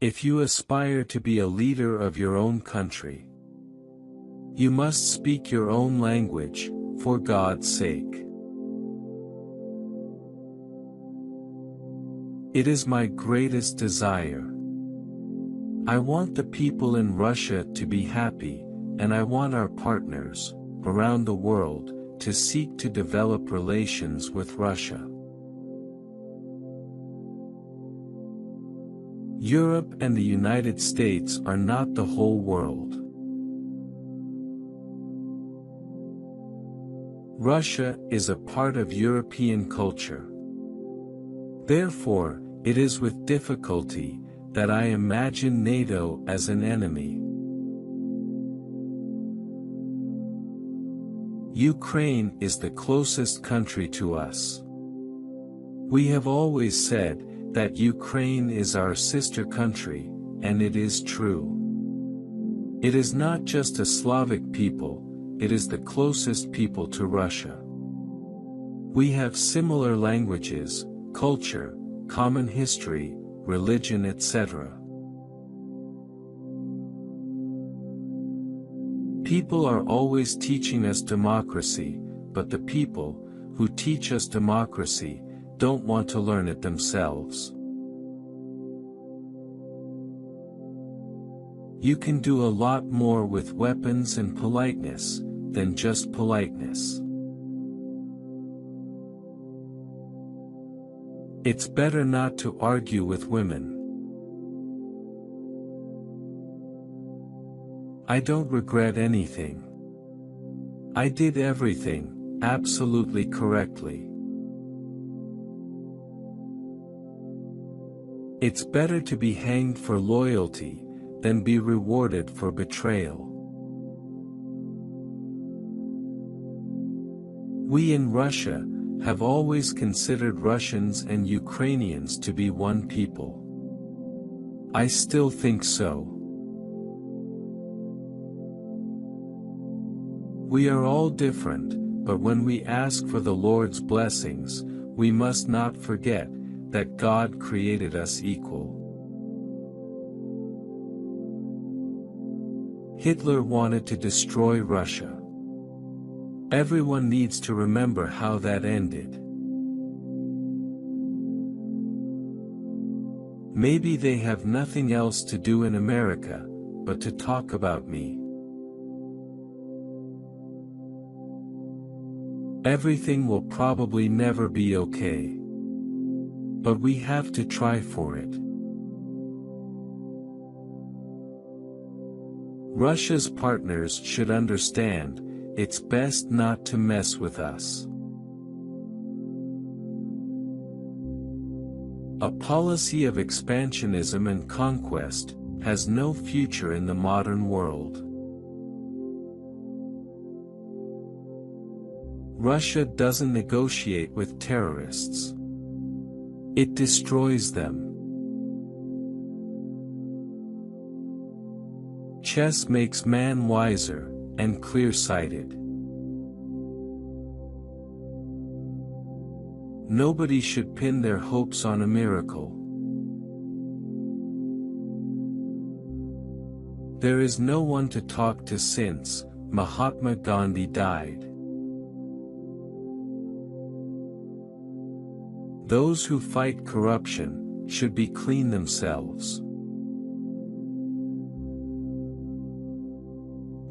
If you aspire to be a leader of your own country, you must speak your own language, for God's sake. It is my greatest desire. I want the people in Russia to be happy, and I want our partners, around the world, to seek to develop relations with Russia. Europe and the United States are not the whole world. Russia is a part of European culture. Therefore, it is with difficulty that I imagine NATO as an enemy. Ukraine is the closest country to us. We have always said that Ukraine is our sister country, and it is true. It is not just a Slavic people, it is the closest people to Russia. We have similar languages, culture, common history, religion, etc. People are always teaching us democracy, but the people who teach us democracy don't want to learn it themselves. You can do a lot more with weapons and politeness than just politeness. It's better not to argue with women. I don't regret anything. I did everything absolutely correctly. It's better to be hanged for loyalty than be rewarded for betrayal. We in Russia have always considered Russians and Ukrainians to be one people. I still think so. We are all different, but when we ask for the Lord's blessings, we must not forget that God created us equal. Hitler wanted to destroy Russia. Everyone needs to remember how that ended. Maybe they have nothing else to do in America, but to talk about me. Everything will probably never be okay. But we have to try for it. Russia's partners should understand, it's best not to mess with us. A policy of expansionism and conquest has no future in the modern world. Russia doesn't negotiate with terrorists. It destroys them. Chess makes man wiser and clear-sighted. Nobody should pin their hopes on a miracle. There is no one to talk to since Mahatma Gandhi died. Those who fight corruption should be clean themselves.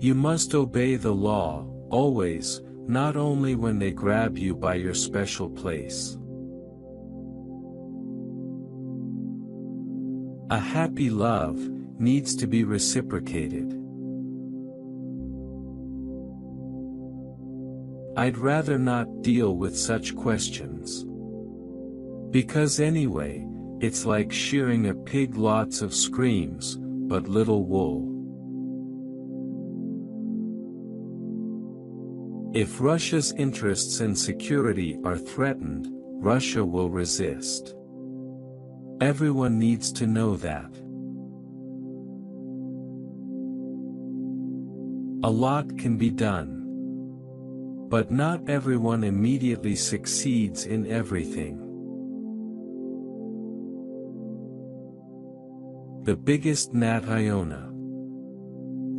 You must obey the law, always, not only when they grab you by your special place. A happy love needs to be reciprocated. I'd rather not deal with such questions. Because anyway, it's like shearing a pig, lots of screams, but little wool. If Russia's interests and security are threatened, Russia will resist. Everyone needs to know that. A lot can be done. But not everyone immediately succeeds in everything. The biggest Nat Iona.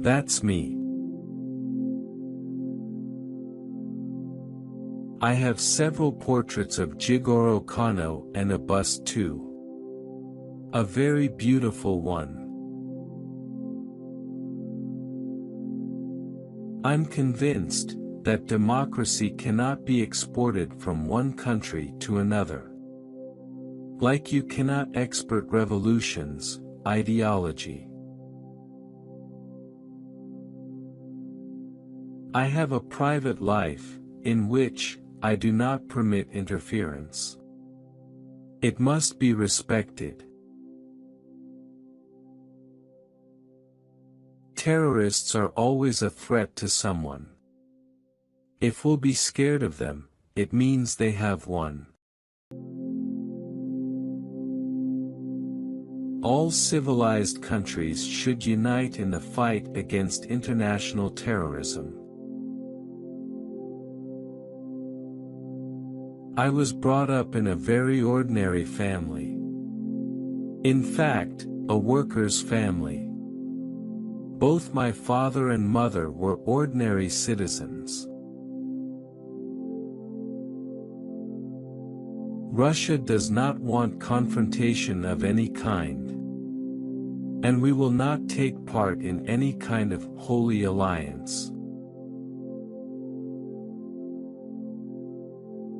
That's me. I have several portraits of Jigoro Kano and a bust too. A very beautiful one. I'm convinced that democracy cannot be exported from one country to another. Like you cannot export revolutions, ideology. I have a private life, in which I do not permit interference. It must be respected. Terrorists are always a threat to someone. If we'll be scared of them, it means they have won. All civilized countries should unite in the fight against international terrorism. I was brought up in a very ordinary family. In fact, a worker's family. Both my father and mother were ordinary citizens. Russia does not want confrontation of any kind. And we will not take part in any kind of holy alliance.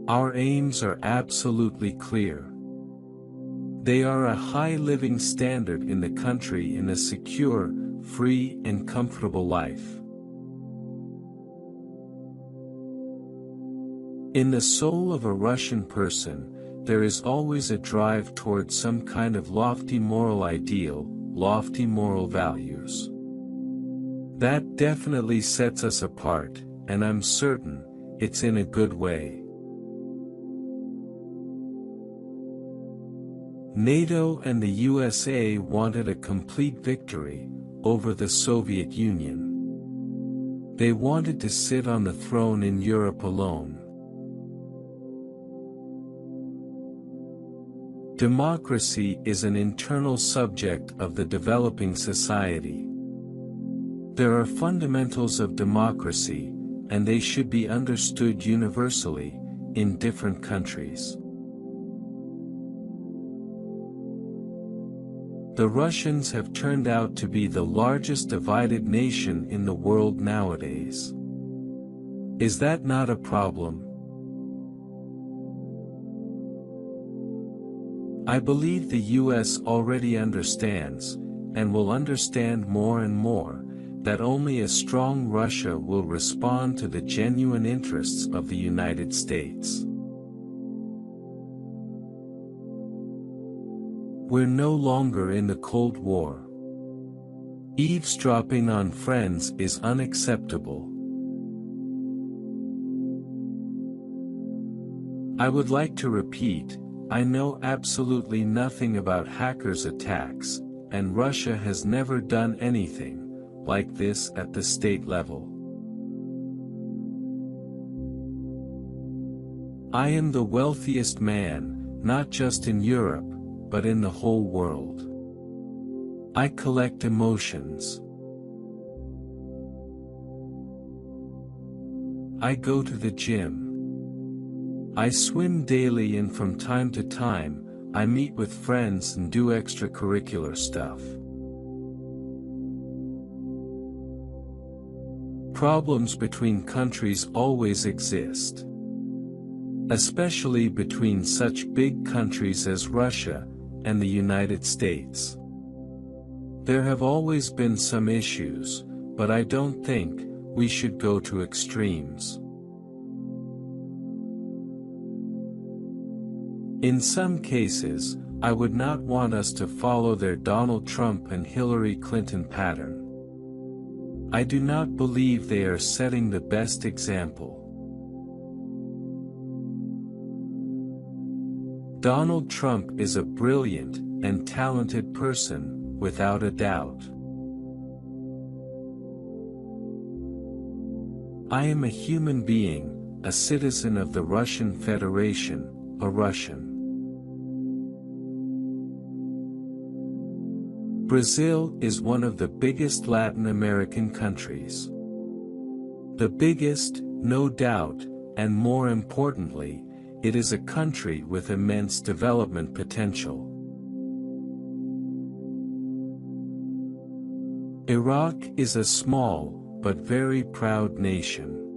Our aims are absolutely clear. They are a high living standard in the country in a secure, free and comfortable life. In the soul of a Russian person, there is always a drive towards some kind of lofty moral ideal, lofty moral values. That definitely sets us apart, and I'm certain, it's in a good way. NATO and the USA wanted a complete victory over the Soviet Union. They wanted to sit on the throne in Europe alone. Democracy is an internal subject of the developing society. There are fundamentals of democracy, and they should be understood universally, in different countries. The Russians have turned out to be the largest divided nation in the world nowadays. Is that not a problem? I believe the US already understands, and will understand more and more, that only a strong Russia will respond to the genuine interests of the United States. We're no longer in the Cold War. Eavesdropping on friends is unacceptable. I would like to repeat, I know absolutely nothing about hackers' attacks, and Russia has never done anything like this at the state level. I am the wealthiest man, not just in Europe, but in the whole world. I collect emotions. I go to the gym. I swim daily, and from time to time, I meet with friends and do extracurricular stuff. Problems between countries always exist. Especially between such big countries as Russia and the United States. There have always been some issues, but I don't think we should go to extremes. In some cases, I would not want us to follow their Donald Trump and Hillary Clinton pattern. I do not believe they are setting the best example. Donald Trump is a brilliant and talented person, without a doubt. I am a human being, a citizen of the Russian Federation, a Russian. Brazil is one of the biggest Latin American countries. The biggest, no doubt, and more importantly, it is a country with immense development potential. Iraq is a small, but very proud nation.